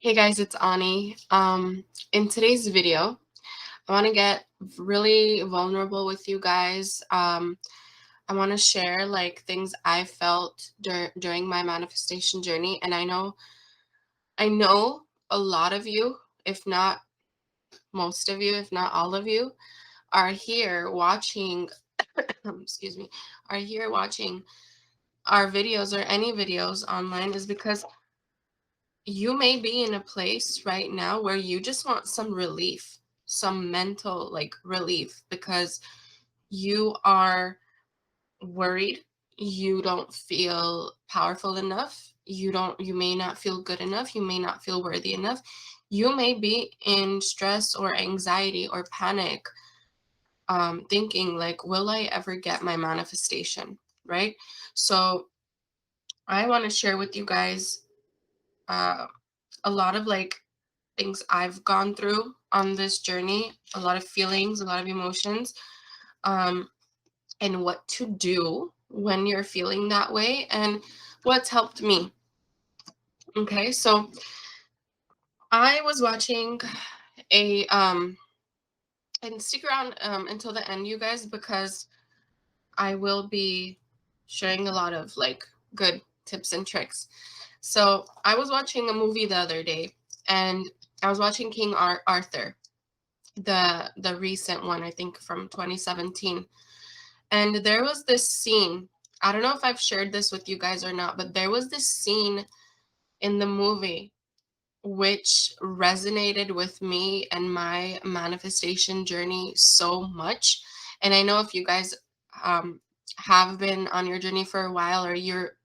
Hey guys, it's Ani. In today's video, I want to get really vulnerable with you guys. I want to share like things I felt during my manifestation journey, and I know a lot of you, if not most of you, if not all of you, are here watching. excuse me, are here watching our videos or any videos online is because you may be in a place right now where you just want some relief, some mental like relief because you are worried, you don't feel powerful enough, you may not feel good enough, you may not feel worthy enough. You may be in stress or anxiety or panic, thinking like, will I ever get my manifestation, right? So I want to share with you guys uh, a lot of like things I've gone through on this journey, a lot of feelings, a lot of emotions, um, and what to do when you're feeling that way and what's helped me. Okay, so I was watching a and stick around until the end, you guys, because I will be sharing a lot of like good tips and tricks. So I was watching a movie the other day, and I was watching King Arthur, the recent one, I think from 2017. And there was this scene. I don't know if I've shared this with you guys or not, but there was this scene in the movie which resonated with me and my manifestation journey so much. And I know if you guys um, have been on your journey for a while, or you're,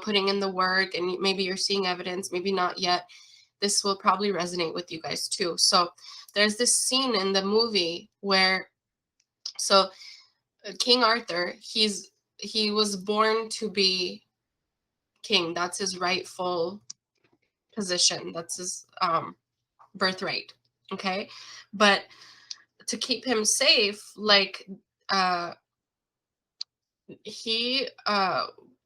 putting in the work and maybe you're seeing evidence, maybe not yet, this will probably resonate with you guys too. So there's this scene in the movie where, so King Arthur, he was born to be king. That's his rightful position. That's his birthright. Okay, but to keep him safe, like uh, he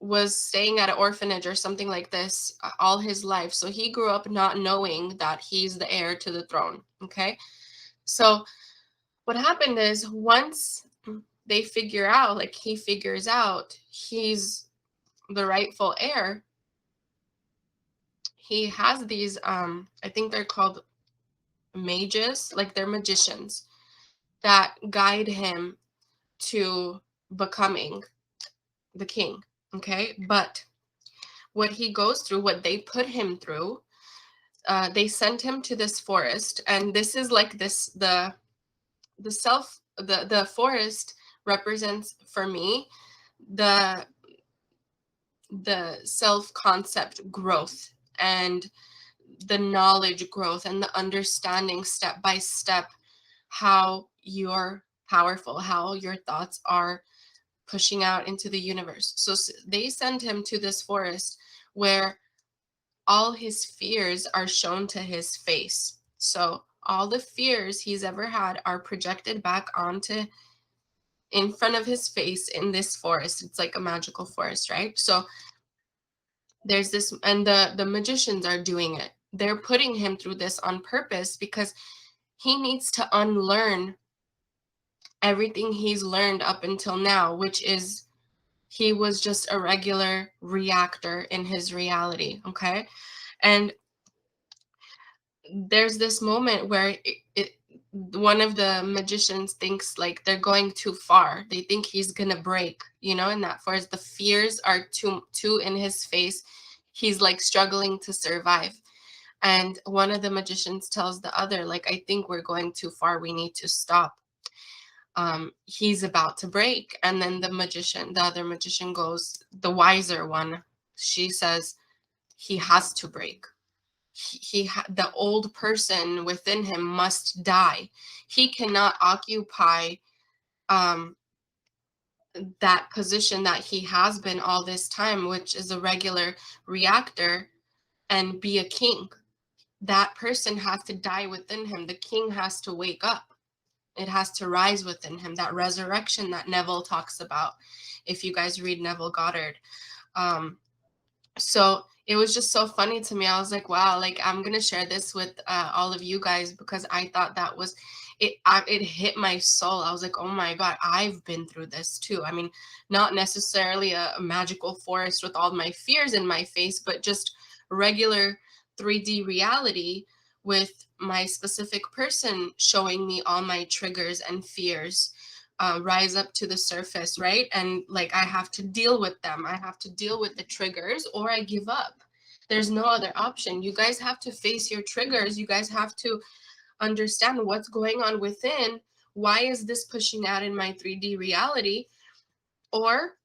was staying at an orphanage or something like this all his life. So he grew up not knowing that he's the heir to the throne. Okay, so what happened is once they figure out, like he figures out he's the rightful heir, he has these I think they're called mages, like they're magicians that guide him to becoming the king. Okay, but what he goes through, what they put him through, they sent him to this forest, and this is like this the forest represents for me the self concept growth and the knowledge growth and the understanding step by step how you're powerful, how your thoughts are pushing out into the universe. So they send him to this forest where all his fears are shown to his face. So all the fears he's ever had are projected back onto in front of his face in this forest. It's like a magical forest, right? So there's this, and the magicians are doing it. They're putting him through this on purpose because he needs to unlearn everything he's learned up until now, which is he was just a regular reactor in his reality. Okay, and there's this moment where one of the magicians thinks like they're going too far. They think he's gonna break, in that forest. The fears are too in his face. He's like struggling to survive. And one of the magicians tells the other, like, I think we're going too far. We need to stop. He's about to break. And then the other magician goes, the wiser one, she says, he has to break. The old person within him must die. He cannot occupy um, that position that he has been all this time, which is a regular reactor, and be a king. That person has to die within him. The king has to wake up. It has to rise within him. That resurrection that Neville talks about, if you guys read Neville Goddard. So it was just so funny to me. I was like, wow, like I'm gonna share this with all of you guys because I thought that was it. It hit my soul. I was like, oh my god, I've been through this too. I mean, not necessarily a magical forest with all my fears in my face, but just regular 3D reality with my specific person showing me all my triggers and fears rise up to the surface, right? And like I have to deal with them. I have to deal with the triggers or I give up. There's no other option. You guys have to face your triggers. You guys have to understand what's going on within. Why is this pushing out in my 3D reality? Or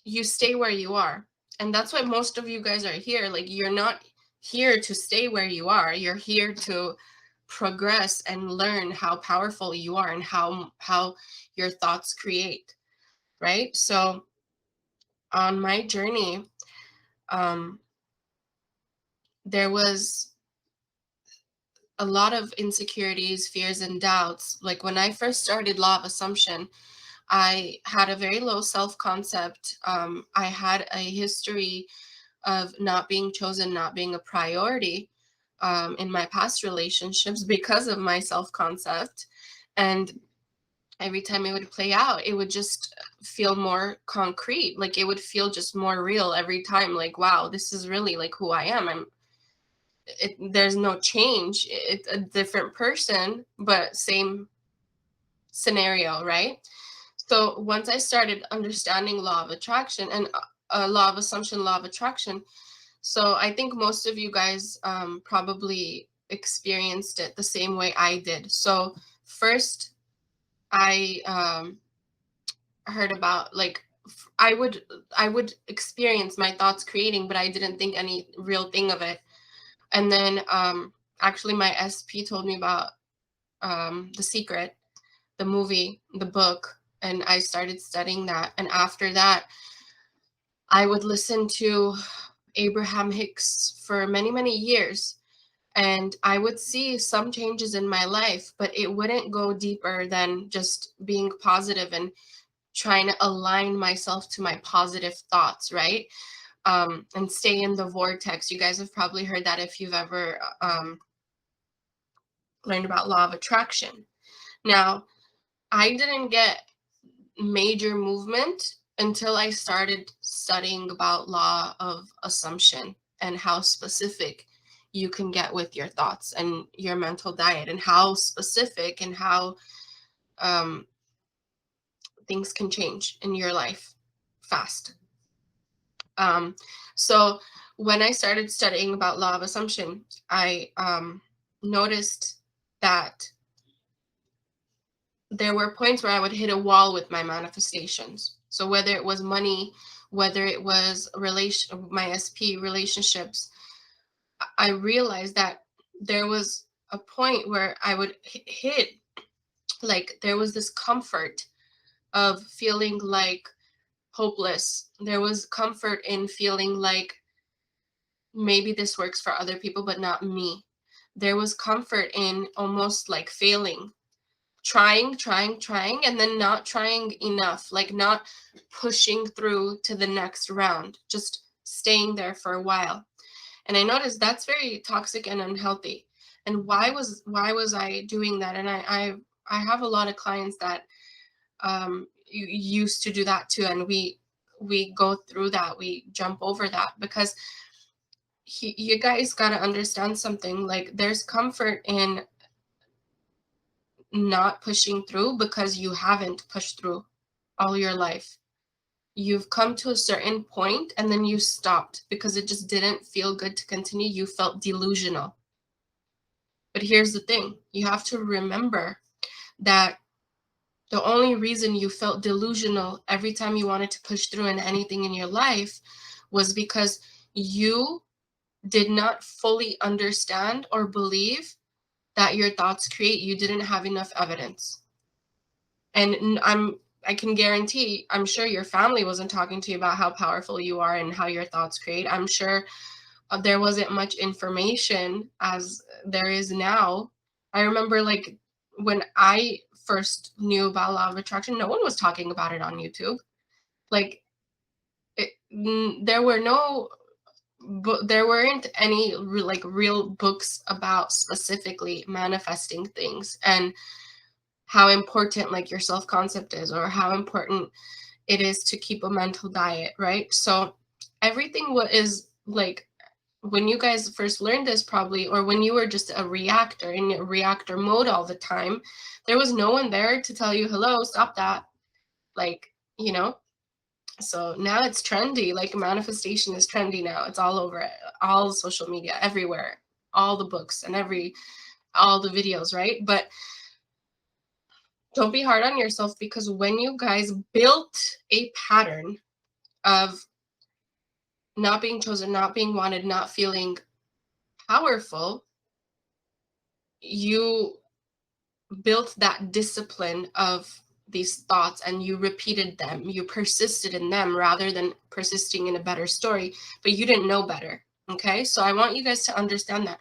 you stay where you are. And that's why most of you guys are here. Like, you're not here to stay where you are. You're here to progress and learn how powerful you are and how your thoughts create, right? So on my journey, um, there was a lot of insecurities, fears, and doubts. Like when I first started Law of Assumption, I had a very low self-concept. I had a history of not being chosen, not being a priority in my past relationships because of my self-concept. And every time it would play out, it would just feel more concrete. Like it would feel just more real every time. Like, wow, this is really like who I am. There's no change. It's a different person, but same scenario, right? So once I started understanding law of attraction and law of assumption, law of attraction, so I think most of you guys probably experienced it the same way I did. So first, I heard about like I would experience my thoughts creating, but I didn't think any real thing of it. And then actually my SP told me about The Secret, the movie, the book, and I started studying that. And after that, I would listen to Abraham Hicks for many, many years. And I would see some changes in my life, but it wouldn't go deeper than just being positive and trying to align myself to my positive thoughts, right? And stay in the vortex. You guys have probably heard that if you've ever learned about law of attraction. Now, I didn't get major movement until I started studying about law of assumption and how specific you can get with your thoughts and your mental diet and how specific and how um, things can change in your life fast. Um, so when I started studying about law of assumption, I noticed that there were points where I would hit a wall with my manifestations. So whether it was money, whether it was my SP relationships, I realized that there was a point where I would hit, like there was this comfort of feeling like hopeless. There was comfort in feeling like maybe this works for other people, but not me. There was comfort in almost like failing, trying, and then not trying enough, like not pushing through to the next round, just staying there for a while. And I noticed that's very toxic and unhealthy. And why was I doing that? And I have a lot of clients that used to do that too, and we go through that, we jump over that because you guys got to understand something. Like there's comfort in not pushing through because you haven't pushed through all your life. You've come to a certain point and then you stopped because it just didn't feel good to continue. You felt delusional. But here's the thing, you have to remember that the only reason you felt delusional every time you wanted to push through in anything in your life was because you did not fully understand or believe that your thoughts create. You didn't have enough evidence. And I can guarantee, I'm sure your family wasn't talking to you about how powerful you are and how your thoughts create. I'm sure there wasn't much information as there is now. I remember like when I first knew about law of attraction, no one was talking about it on YouTube. Like there were no there weren't any like real books about specifically manifesting things and how important like your self-concept is, or how important it is to keep a mental diet, right? So everything what is like, when you guys first learned this probably, or when you were just a reactor in a reactor mode all the time, there was no one there to tell you, hello, stop that. Like, you know, so now it's trendy. Like manifestation is trendy now. It's all over all social media, everywhere, all the books and all the videos, right? But don't be hard on yourself, because when you guys built a pattern of not being chosen, not being wanted, not feeling powerful, you built that discipline of these thoughts and you repeated them, you persisted in them rather than persisting in a better story, but you didn't know better. Okay, so I want you guys to understand that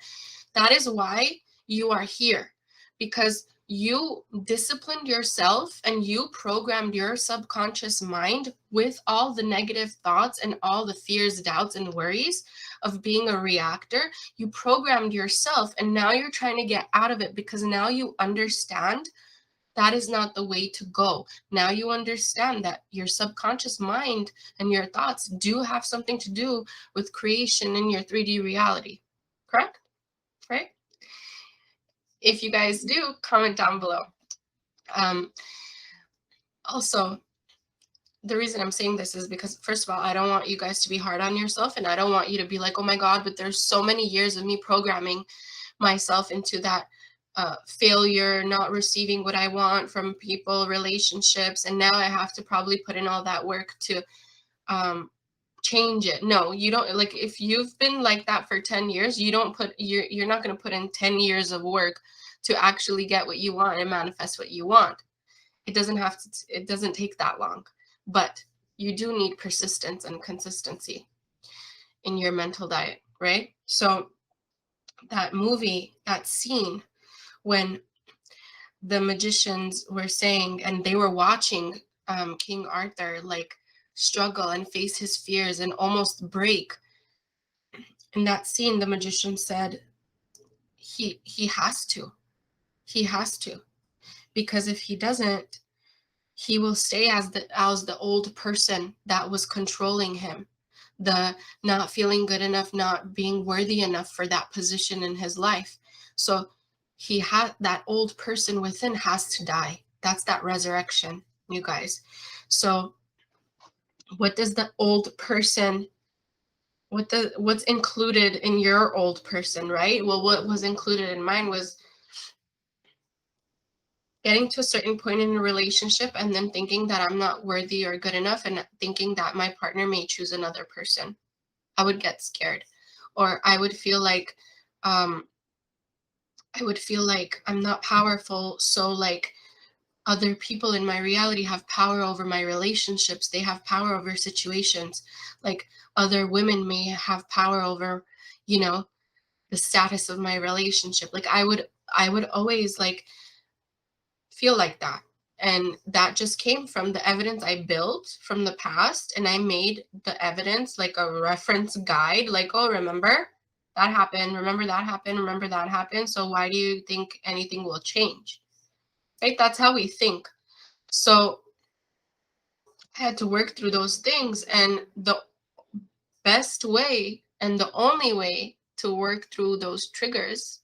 that is why you are here, because you disciplined yourself and you programmed your subconscious mind with all the negative thoughts and all the fears, doubts, and worries of being a reactor. You programmed yourself, and now you're trying to get out of it, because now you understand that is not the way to go. Now you understand that your subconscious mind and your thoughts do have something to do with creation in your 3D reality. Correct? Right? If you guys do, comment down below. Also, the reason I'm saying this is because, first of all, I don't want you guys to be hard on yourself, and I don't want you to be like, oh my God, but there's so many years of me programming myself into that failure, not receiving what I want from people, relationships, and now I have to probably put in all that work to change it. No, you don't. Like, if you've been like that for 10 years, you're not going to put in 10 years of work to actually get what you want and manifest what you want. It doesn't take that long, but you do need persistence and consistency in your mental diet, right? So that movie, that scene when the magicians were saying, and they were watching King Arthur like struggle and face his fears and almost break. In that scene, the magician said, he has to. He has to. Because if he doesn't, he will stay as the old person that was controlling him, the not feeling good enough, not being worthy enough for that position in his life. So he had that old person within has to die. That's that resurrection, you guys. So what does the old person, what's included in your old person, right? Well, what was included in mine was getting to a certain point in a relationship and then thinking that I'm not worthy or good enough, and thinking that my partner may choose another person. I would get scared, or I would feel like I'm not powerful. So like other people in my reality have power over my relationships. They have power over situations. Like other women may have power over, you know, the status of my relationship. Like I would always like feel like that. And that just came from the evidence I built from the past. And I made the evidence like a reference guide, like, oh, remember that happened, remember that happened, remember that happened. So why do you think anything will change? Right? That's how we think. So I had to work through those things. And the best way and the only way to work through those triggers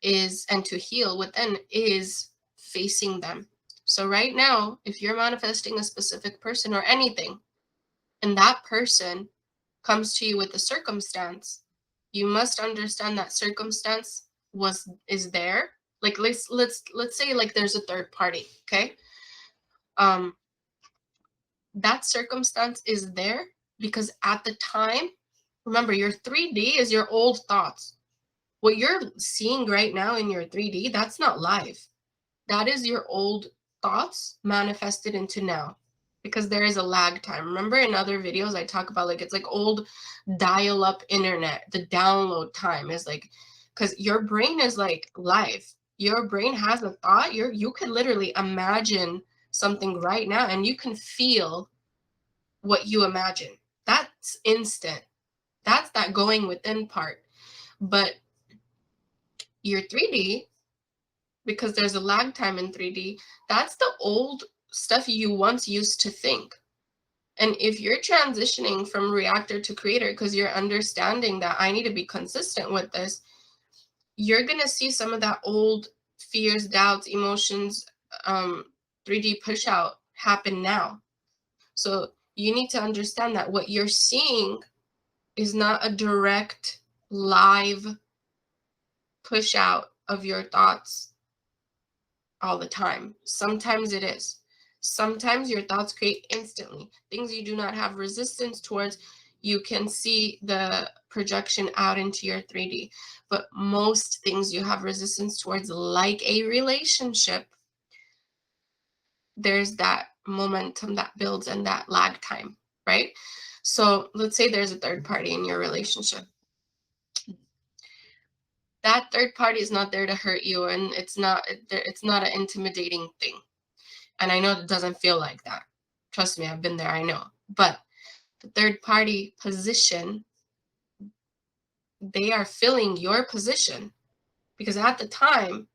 is, and to heal within, is facing them. So right now, if you're manifesting a specific person or anything, and that person comes to you with a circumstance, you must understand that circumstance is there. Like let's say like there's a third party, okay? That circumstance is there because at the time, remember, your 3D is your old thoughts. What you're seeing right now in your 3D, that's not live. That is your old thoughts manifested into now, because there is a lag time. Remember in other videos I talk about like it's like old dial-up internet. The download time is like, because your brain is like live. Your brain has a thought. You could literally imagine something right now and you can feel what you imagine. That's instant. That's that going within part. But your 3D, because there's a lag time in 3D, that's the old stuff you once used to think. And if you're transitioning from reactor to creator because you're understanding that I need to be consistent with this, you're going to see some of that old fears, doubts, emotions, 3D push out happen now. So you need to understand that what you're seeing is not a direct live push out of your thoughts all the time. Sometimes it is. Sometimes your thoughts create instantly things you do not have resistance towards. You can see the projection out into your 3D. But most things you have resistance towards, like a relationship, there's that momentum that builds and that lag time, right? So let's say there's a third party in your relationship. That third party is not there to hurt you, and it's not an intimidating thing. And I know it doesn't feel like that. Trust me, I've been there, I know. But the third party position, they are filling your position because at the time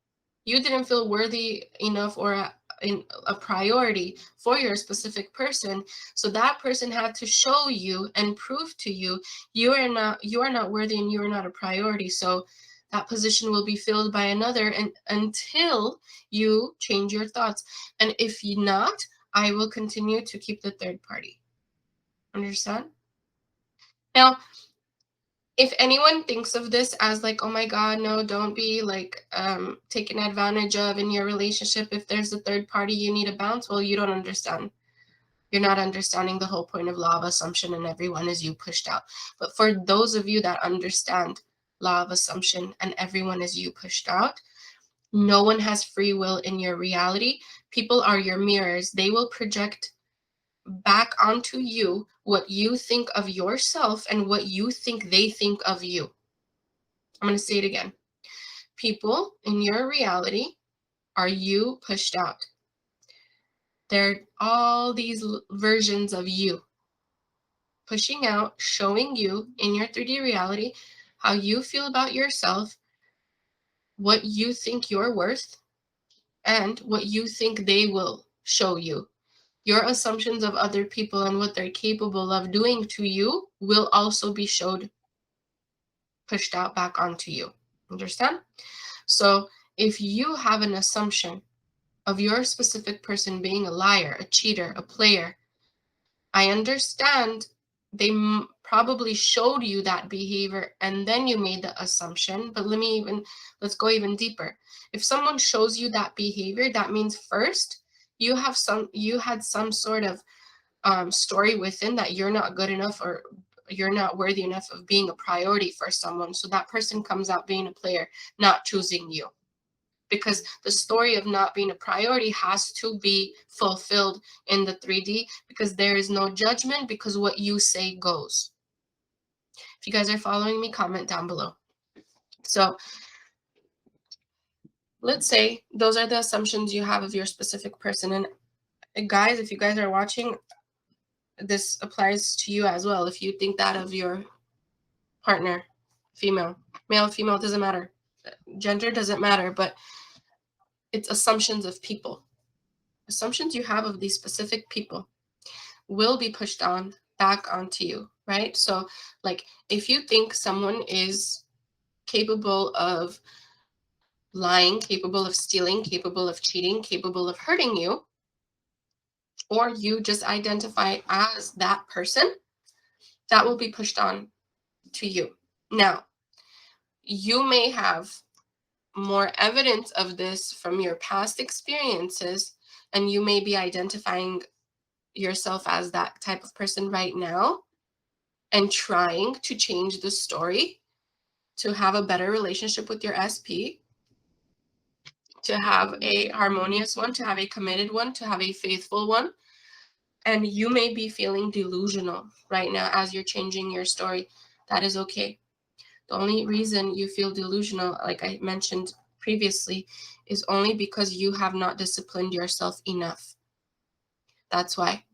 you didn't feel worthy enough or a priority for your specific person. So that person had to show you and prove to you you are not worthy and you are not a priority. So that position will be filled by another, and until you change your thoughts. And if you not, I will continue to keep the third party. Understand? Now, if anyone thinks of this as like, oh my God, no, don't be like taken advantage of in your relationship. If there's a third party, you need to bounce. Well, you don't understand. You're not understanding the whole point of law of assumption, and everyone is you pushed out. But for those of you that understand law of assumption and everyone is you pushed out, no one has free will in your reality. People are your mirrors. They will project back onto you what you think of yourself and what you think they think of you. I'm going to say it again. People in your reality are you pushed out. They're all these versions of you pushing out, showing you in your 3D reality how you feel about yourself, what you think you're worth, and what you think they will show you. Your assumptions of other people and what they're capable of doing to you will also be showed, pushed out back onto you. Understand? So if you have an assumption of your specific person being a liar, a cheater, a player, I understand they probably showed you that behavior and then you made the assumption. But let's go even deeper. If someone shows you that behavior, that means first you had some sort of story within that you're not good enough or you're not worthy enough of being a priority for someone. So that person comes out being a player, not choosing you. Because the story of not being a priority has to be fulfilled in the 3D, because there is no judgment, because what you say goes. If you guys are following me, comment down below. So let's say those are the assumptions you have of your specific person. And guys, if you guys are watching, this applies to you as well. If you think that of your partner, female, male, female, doesn't matter. Gender doesn't matter, but it's assumptions of people. Assumptions you have of these specific people will be pushed on back onto you, right? So like if you think someone is capable of lying, capable of stealing, capable of cheating, capable of hurting you, or you just identify as that person, that will be pushed on to you. Now, you may have more evidence of this from your past experiences, and you may be identifying yourself as that type of person right now and trying to change the story to have a better relationship with your SP, to have a harmonious one, to have a committed one, to have a faithful one. And you may be feeling delusional right now as you're changing your story. That is okay. The only reason you feel delusional, like I mentioned previously, is only because you have not disciplined yourself enough. That's why.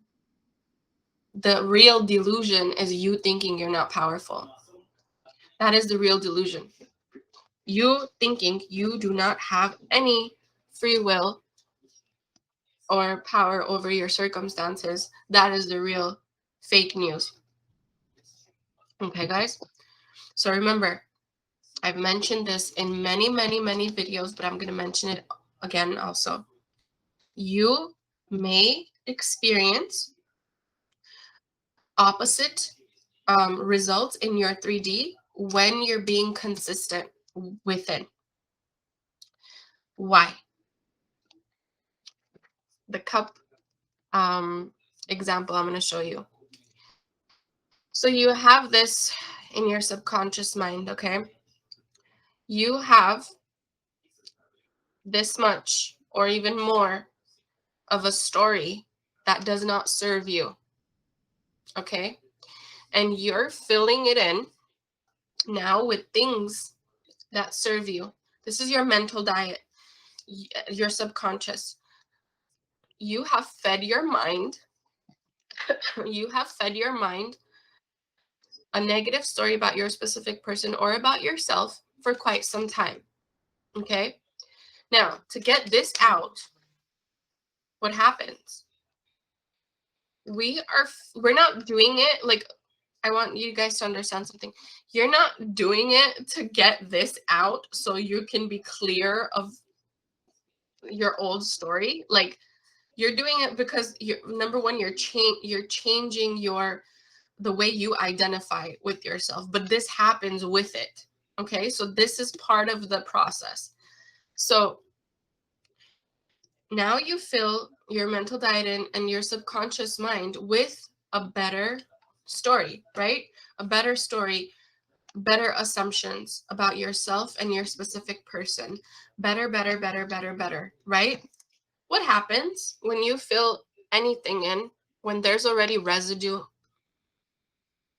The real delusion is you thinking you're not powerful. That is the real delusion. You thinking you do not have any free will or power over your circumstances, that is the real fake news. Okay, guys? So remember, I've mentioned this in many, many, many videos, but I'm going to mention it again also. You may experience opposite results in your 3D when you're being consistent within. Why? The cup example I'm going to show you. So you have this in your subconscious mind, okay? You have this much or even more of a story that does not serve you, okay? And you're filling it in now with things that serve you. This is your mental diet, your subconscious. You have fed your mind, you have fed your mind a negative story about your specific person or about yourself for quite some time, okay? Now, to get this out, what happens? We're not doing it like, I want you guys to understand something. You're not doing it to get this out so you can be clear of your old story. Like, you're doing it because number one, you're changing the way you identify with yourself, but this happens with it. Okay? So this is part of the process. So now you fill your mental diet and your subconscious mind with a better story, right? A better story, better assumptions about yourself and your specific person. Better, right? What happens when you fill anything in, when there's already residue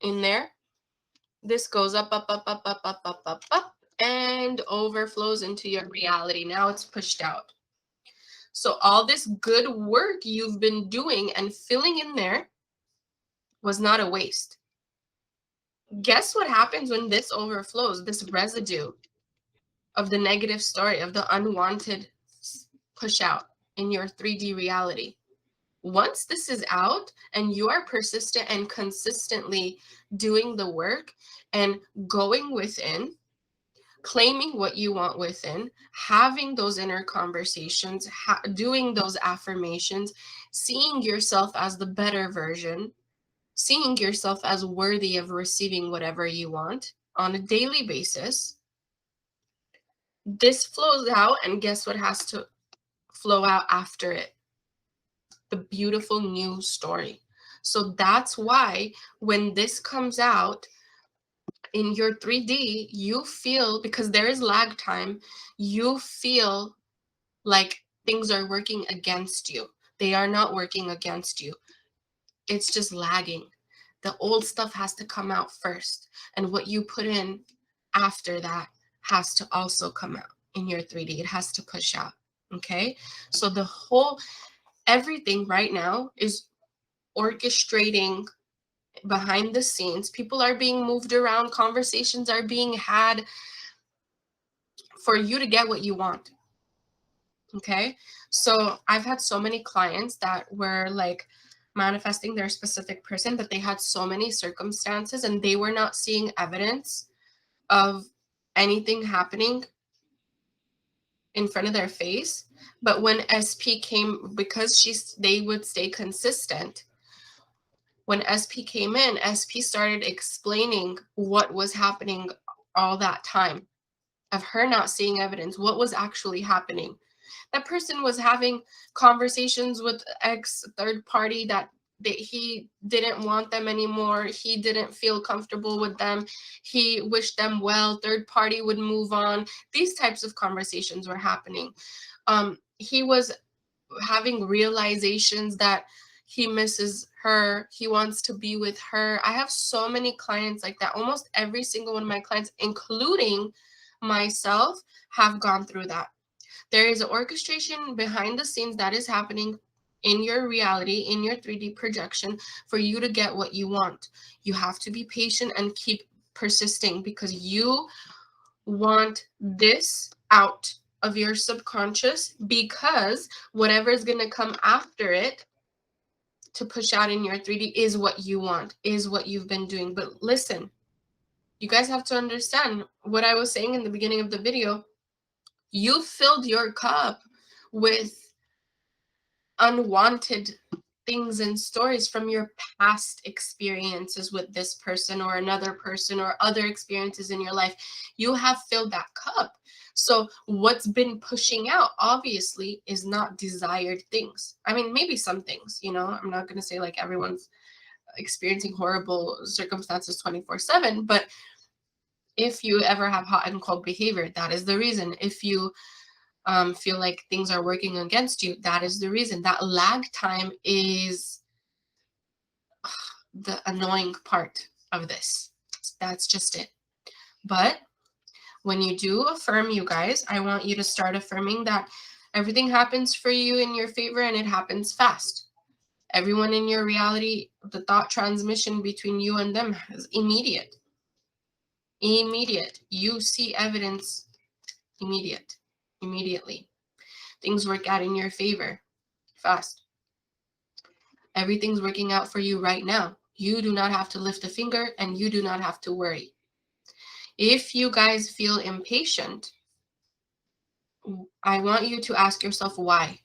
in there? This goes up, and overflows into your reality. Now it's pushed out. So all this good work you've been doing and filling in there was not a waste. Guess what happens when this overflows, this residue of the negative story, of the unwanted push out in your 3D reality? Once this is out and you are persistent and consistently doing the work and going within, claiming what you want within, having those inner conversations, doing those affirmations, seeing yourself as the better version, seeing yourself as worthy of receiving whatever you want on a daily basis, this flows out, and guess what has to flow out after it? The beautiful new story. So that's why when this comes out in your 3D, you feel, because there is lag time, you feel like things are working against you. They are not working against you. It's just lagging. The old stuff has to come out first. And what you put in after that has to also come out in your 3D. It has to push out. Okay? So everything right now is orchestrating behind the scenes. People are being moved around. Conversations are being had for you to get what you want. Okay? So I've had so many clients that were like manifesting their specific person, but they had so many circumstances and they were not seeing evidence of anything happening in front of their face. But when SP came, because they would stay consistent, when SP came in, SP started explaining what was happening all that time of her not seeing evidence, what was actually happening. That person was having conversations with ex third party that he didn't want them anymore. He didn't feel comfortable with them. He wished them well. Third party would move on. These types of conversations were happening. He was having realizations that he misses her. He wants to be with her. I have so many clients like that. Almost every single one of my clients, including myself, have gone through that. There is an orchestration behind the scenes that is happening in your reality, in your 3D projection, for you to get what you want. You have to be patient and keep persisting because you want this out of your subconscious, because whatever is going to come after it to push out in your 3D is what you want, is what you've been doing. But listen, you guys have to understand what I was saying in the beginning of the video. You filled your cup with unwanted things and stories from your past experiences with this person or another person or other experiences in your life. You have filled that cup. So what's been pushing out obviously is not desired things. I mean, maybe some things, you know, I'm not going to say like everyone's experiencing horrible circumstances 24/7, but if you ever have hot and cold behavior, that is the reason. If you feel like things are working against you, that is the reason. That lag time is the annoying part of this. That's just it. But when you do affirm, you guys, I want you to start affirming that everything happens for you in your favor and it happens fast. Everyone in your reality, the thought transmission between you and them is immediate. Immediate. You see evidence immediately. Things work out in your favor fast. Everything's working out for you right now. You do not have to lift a finger and you do not have to worry. If you guys feel impatient, I want you to ask yourself why.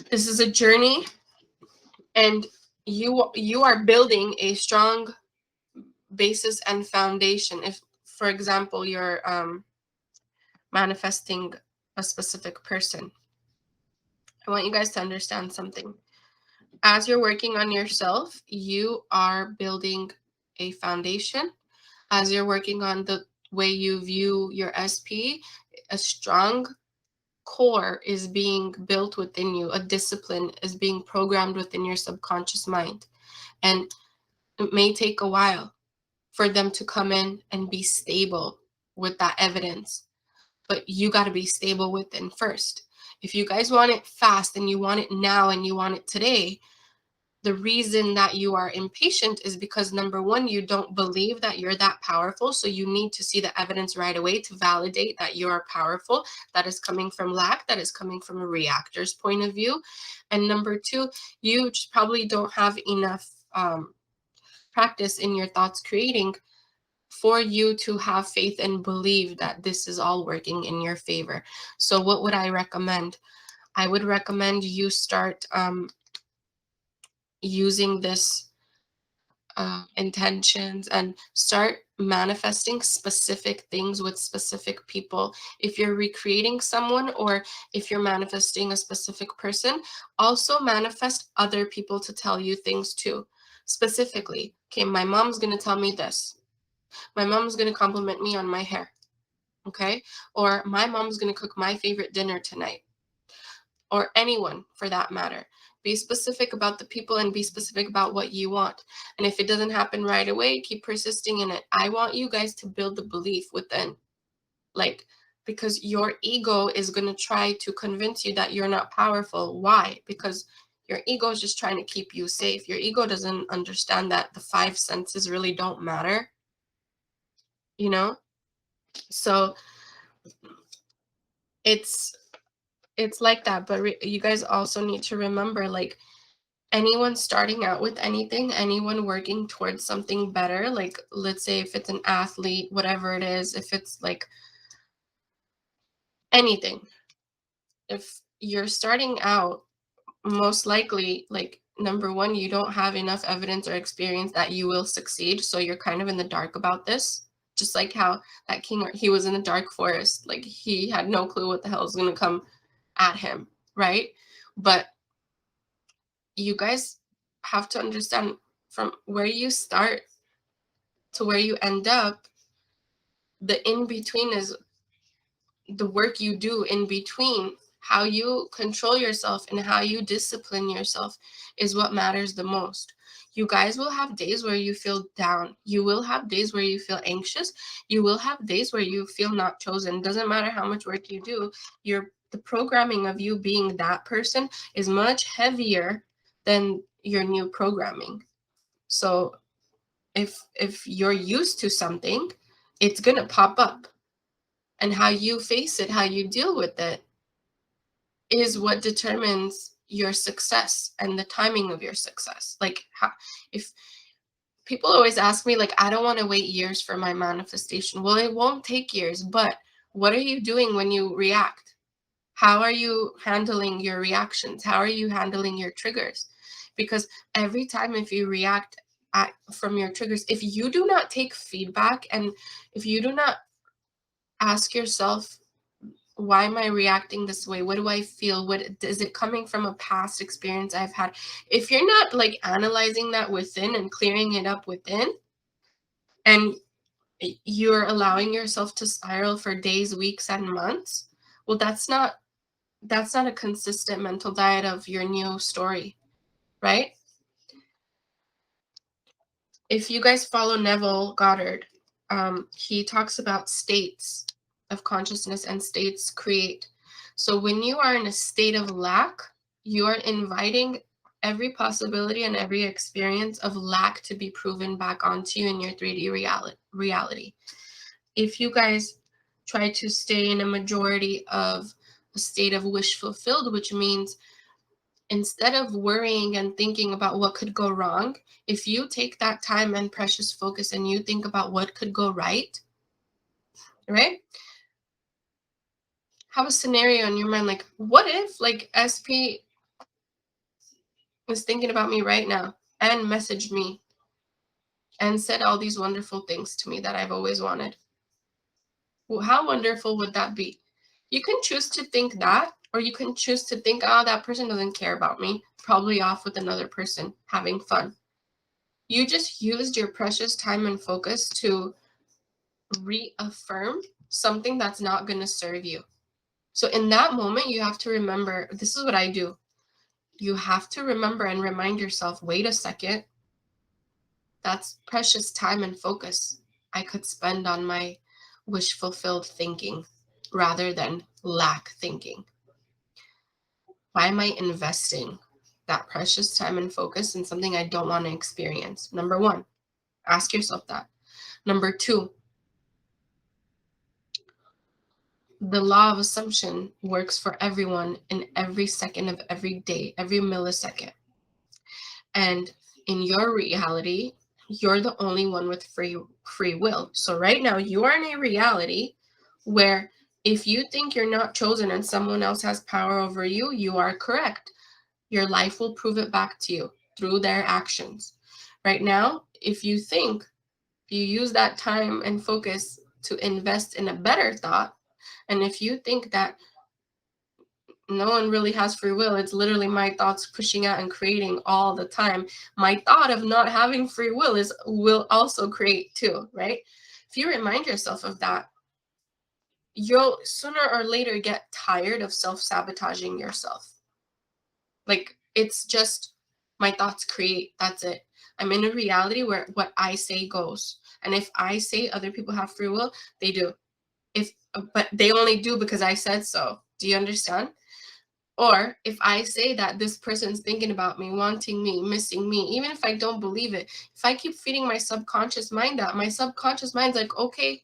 This is a journey, and you are building a strong basis and foundation. If, for example, you're manifesting a specific person, I want you guys to understand something. As you're working on yourself, you are building a foundation. As you're working on the way you view your SP, a strong core is being built within you. A discipline is being programmed within your subconscious mind. And it may take a while for them to come in and be stable with that evidence. But you got to be stable within first. If you guys want it fast and you want it now and you want it today, the reason that you are impatient is because, number one, you don't believe that you're that powerful. So you need to see the evidence right away to validate that you are powerful. That is coming from lack. That is coming from a reactor's point of view. And number two, you just probably don't have enough practice in your thoughts creating for you to have faith and believe that this is all working in your favor. So what would I recommend? I would recommend you start using this intentions and start manifesting specific things with specific people. If you're recreating someone or if you're manifesting a specific person, also manifest other people to tell you things too. Specifically, okay, my mom's going to tell me this. My mom's going to compliment me on my hair. Okay? Or my mom's going to cook my favorite dinner tonight. Or anyone for that matter. Be specific about the people and be specific about what you want. And if it doesn't happen right away, keep persisting in it. I want you guys to build the belief within. Like, because your ego is going to try to convince you that you're not powerful. Why? Because your ego is just trying to keep you safe. Your ego doesn't understand that the five senses really don't matter. You know? So it's like that. But you guys also need to remember, like, anyone starting out with anything, anyone working towards something better, like let's say if it's an athlete, whatever it is, if it's like anything, if you're starting out, most likely, like, number one, you don't have enough evidence or experience that you will succeed, so you're kind of in the dark about this. Just like how that king, he was in the dark forest, like he had no clue what the hell is going to come at him, right? But you guys have to understand, from where you start to where you end up, the in between is the work you do in between. How you control yourself and how you discipline yourself is what matters the most. You guys will have days where you feel down. You will have days where you feel anxious. You will have days where you feel not chosen. Doesn't matter how much work you do. The programming of you being that person is much heavier than your new programming. So if you're used to something, it's going to pop up. And how you face it, how you deal with it, is what determines your success and the timing of your success. Like, if people always ask me, like, I don't want to wait years for my manifestation. Well, it won't take years, but what are you doing when you react? How are you handling your reactions? How are you handling your triggers? Because every time, if you react from your triggers, if you do not take feedback, and if you do not ask yourself, why am I reacting this way? What do I feel? What is it coming from a past experience I've had? If you're not like analyzing that within and clearing it up within, and you're allowing yourself to spiral for days, weeks, and months, well, that's not a consistent mental diet of your new story, right? If you guys follow Neville Goddard, he talks about states of consciousness, and states create. So when you are in a state of lack, you are inviting every possibility and every experience of lack to be proven back onto you in your 3D reality. If you guys try to stay in a majority of a state of wish fulfilled, which means instead of worrying and thinking about what could go wrong, if you take that time and precious focus and you think about what could go right, right? Have a scenario in your mind, like, what if, like, SP was thinking about me right now and messaged me and said all these wonderful things to me that I've always wanted? Well, how wonderful would that be? You can choose to think that, or you can choose to think, oh, that person doesn't care about me, probably off with another person, having fun. You just used your precious time and focus to reaffirm something that's not going to serve you. So in that moment, you have to remember, this is what I do. You have to remember and remind yourself, wait a second, that's precious time and focus I could spend on my wish fulfilled thinking rather than lack thinking. Why am I investing that precious time and focus in something I don't want to experience? Number one, ask yourself that. Number two, the law of assumption works for everyone in every second of every day, every millisecond. And in your reality, you're the only one with free will. So right now, you are in a reality where if you think you're not chosen and someone else has power over you, you are correct. Your life will prove it back to you through their actions. Right now, if you use that time and focus to invest in a better thought, and if you think that no one really has free will, it's literally my thoughts pushing out and creating all the time, my thought of not having free will also create too, right? If you remind yourself of that, you'll sooner or later get tired of self-sabotaging yourself. Like, it's just my thoughts create, that's it. I'm in a reality where what I say goes, and if I say other people have free will, they do. But they only do because I said so. Do you understand? Or if I say that this person's thinking about me, wanting me, missing me, even if I don't believe it, if I keep feeding my subconscious mind that, my subconscious mind's like, okay,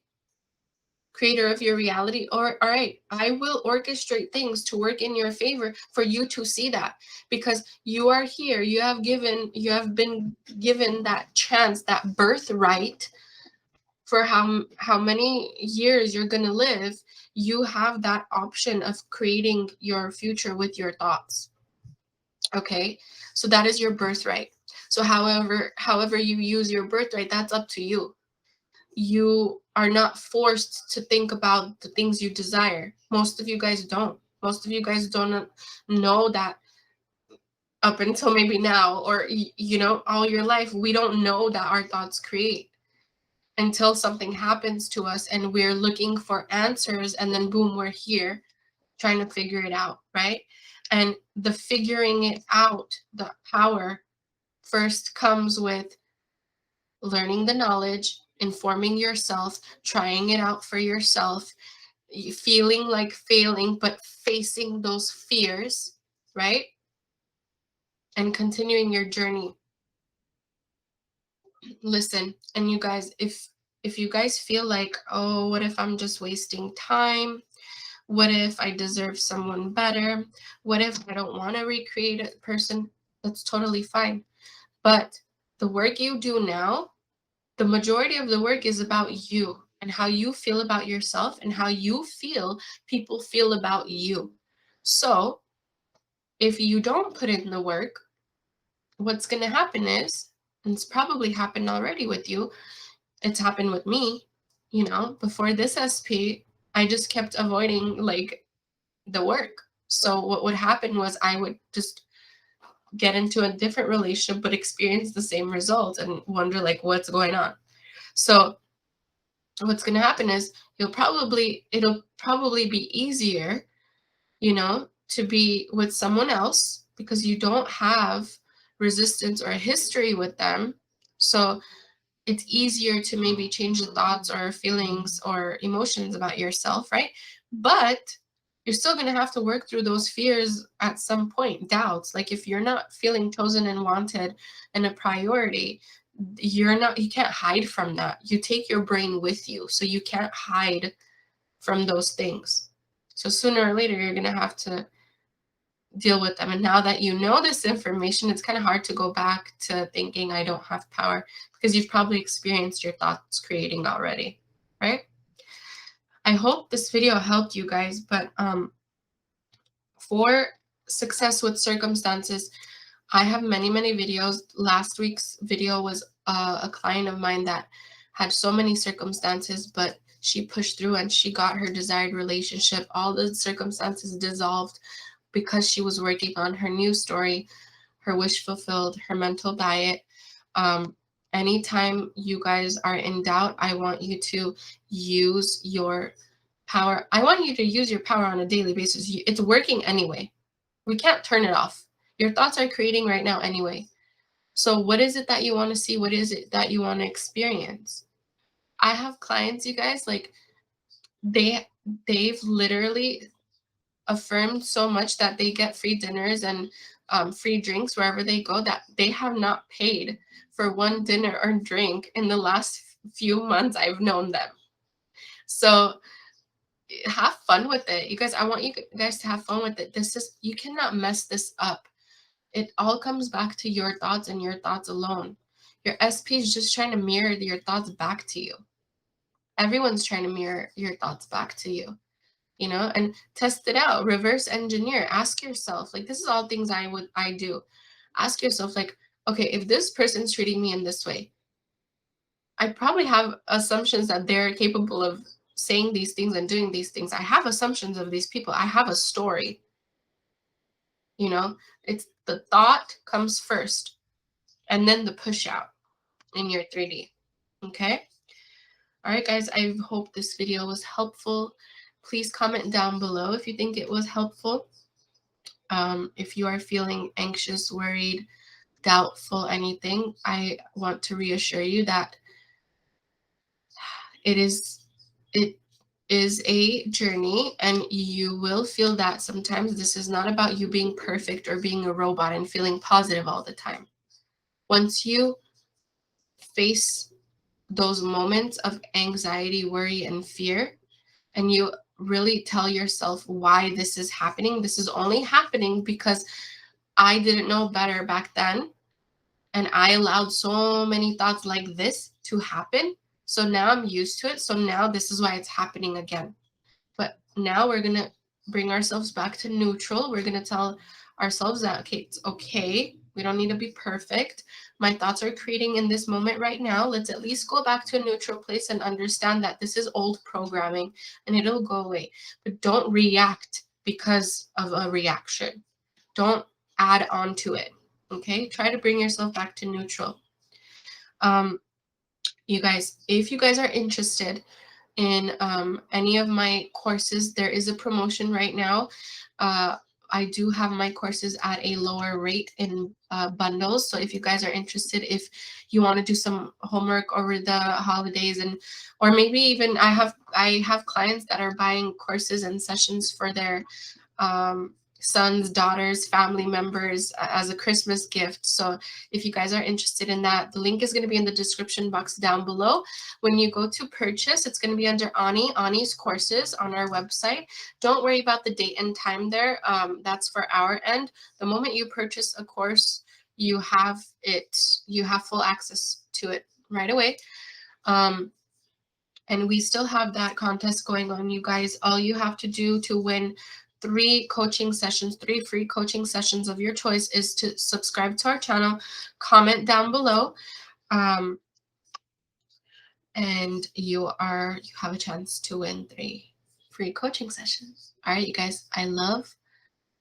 creator of your reality, or all right, I will orchestrate things to work in your favor for you to see that, because you are here, you have been given that chance, that birthright for how many years you're going to live. You have that option of creating your future with your thoughts. Okay, so that is your birthright. So however you use your birthright, that's up to you. You are not forced to think about the things you desire. Most of you guys don't. Most of you guys don't know that up until maybe now, or all your life, we don't know that our thoughts create until something happens to us and we're looking for answers, and then boom, we're here trying to figure it out, right? And the figuring it out, the power first comes with learning the knowledge, informing yourself, trying it out for yourself, feeling like failing, but facing those fears, right? And continuing your journey. listen. And you guys, if you guys feel like, oh, what if I'm just wasting time? What if I deserve someone better? What if I don't want to recreate a person? That's totally fine. But the work you do now, the majority of the work is about you and how you feel about yourself and how you feel people feel about you. So if you don't put in the work, what's going to happen is, and it's probably happened already with you, it's happened with me, before this SP, I just kept avoiding like the work. So what would happen was I would just get into a different relationship but experience the same result and wonder like what's going on. So what's going to happen is it'll probably be easier, to be with someone else because you don't have resistance or a history with them. So it's easier to maybe change the thoughts or feelings or emotions about yourself, right? But you're still going to have to work through those fears at some point, doubts. Like if you're not feeling chosen and wanted and a priority, you can't hide from that. You take your brain with you, so you can't hide from those things. So sooner or later, you're going to have to deal with them. And now that you know this information, it's kind of hard to go back to thinking I don't have power because you've probably experienced your thoughts creating already, right? I hope this video helped you guys, but for success with circumstances, I have many, many videos. Last week's video was a client of mine that had so many circumstances, but she pushed through and she got her desired relationship. All the circumstances dissolved because she was working on her new story, her wish fulfilled, her mental diet. Anytime you guys are in doubt, I want you to use your power. I want you to use your power on a daily basis. It's working anyway. We can't turn it off. Your thoughts are creating right now anyway. So what is it that you want to see? What is it that you want to experience? I have clients, you guys, like they've literally affirmed so much that they get free dinners and free drinks wherever they go that they have not paid for one dinner or drink in the last few months I've known them. So have fun with it. You guys, I want you guys to have fun with it. You cannot mess this up. It all comes back to your thoughts and your thoughts alone. Your SP is just trying to mirror your thoughts back to you. Everyone's trying to mirror your thoughts back to you. And test it out, reverse engineer, ask yourself, like, this is all things I do. Ask yourself, like, okay, if this person's treating me in this way, I probably have assumptions that they're capable of saying these things and doing these things. I have assumptions of these people. I have a story. It's the thought comes first and then the push out in your 3D. Okay. All right, guys, I hope this video was helpful. Please comment down below if you think it was helpful. If you are feeling anxious, worried, doubtful, anything, I want to reassure you that it is a journey, and you will feel that sometimes. This is not about you being perfect or being a robot and feeling positive all the time. Once you face those moments of anxiety, worry, and fear, and you really tell yourself why this is happening. This is only happening because I didn't know better back then, and I allowed so many thoughts like this to happen. So now I'm used to it. So now this is why it's happening again. But now we're going to bring ourselves back to neutral. We're going to tell ourselves that, okay, it's okay. We don't need to be perfect. My thoughts are creating in this moment right now. Let's at least go back to a neutral place and understand that this is old programming and it'll go away. But don't react because of a reaction. Don't add on to it. Okay? Try to bring yourself back to neutral. You guys, if you guys are interested in any of my courses, there is a promotion right now. I do have my courses at a lower rate in bundles. So if you guys are interested, if you want to do some homework over the holidays, or maybe even I have clients that are buying courses and sessions for their sons, daughters, family members as a Christmas gift. So if you guys are interested in that, the link is going to be in the description box down below. When you go to purchase, it's going to be under Ani's courses on our website. Don't worry about the date and time there. That's for our end. The moment you purchase a course, you have full access to it right away. And we still have that contest going on, you guys. All you have to do to win 3 coaching sessions, 3 free coaching sessions of your choice, is to subscribe to our channel, comment down below, and you have a chance to win 3 free coaching sessions. All right, you guys, I love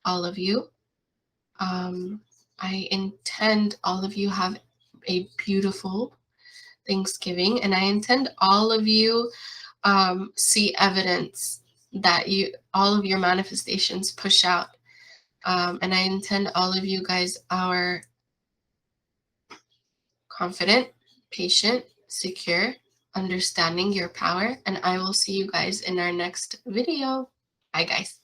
all of you. I intend all of you have a beautiful Thanksgiving, and I intend all of you see evidence that all of your manifestations push out. And I intend all of you guys are confident, patient, secure, understanding your power. And I will see you guys in our next video. Bye, guys.